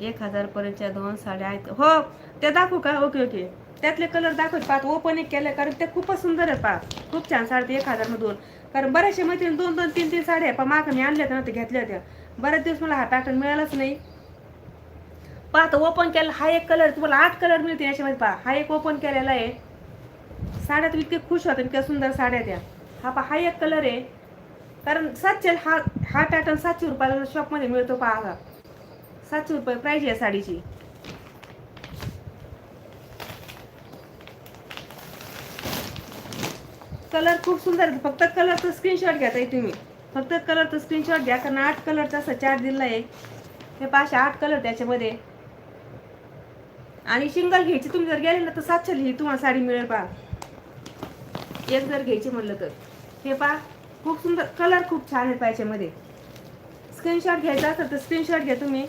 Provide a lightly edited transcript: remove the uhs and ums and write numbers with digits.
1000 पर्यंतच्या 2 साड्या आहेत हो. त्या दाखवू का? ओके ओके, त्यातले कलर दाखवत पाहत ओपन एक केलं, कारण ते खूपच सुंदर आहे पहा. खूप छान साडी 1000 कारण बऱ्याचशा मैत्रिणी 2-2, 3-3 साड्या आहे पहा. मागं मी आणल्या होत्या ना, ते घेतल्या होत्या. बरेच दिवस मला हा पॅटर्न मिळालाच नाही. पाहत ओपन केला हा एक कलर, तुम्हाला 8 कलर मिळते याच्यामध्ये पहा. हा एक ओपन केलेला आहे. साड्या तर इतके खुश होते, इतक्या सुंदर साड्या त्या. हा पहा, हा एक कलर आहे. कारण 700 हा पॅटर्न 700 रुपयाला शॉपमध्ये मिळतो पहा. 700 रुपये प्राइस आहे साडीची. कलर खूप सुंदर. फक्त कलरचा स्क्रीनशॉट घ्या ताई तुम्ही. फक्त कलरचा स्क्रीनशॉट घ्या, कारण 8 कलरचा असं चार्ट दिला आहे. हे पाचशे 8 कलर त्याच्यामध्ये. आणि सिंगल घ्यायची तुम्ही जर गेले ना तर 700 ही तुम्हाला साडी मिळेल पहा. एक जर घ्यायची म्हणलं तर. हे पहा, खूप सुंदर कलर, खूप छान आहे याच्यामध्ये. स्क्रीनशॉट घ्यायचा असेल तर स्क्रीनशॉट घ्या तुम्ही.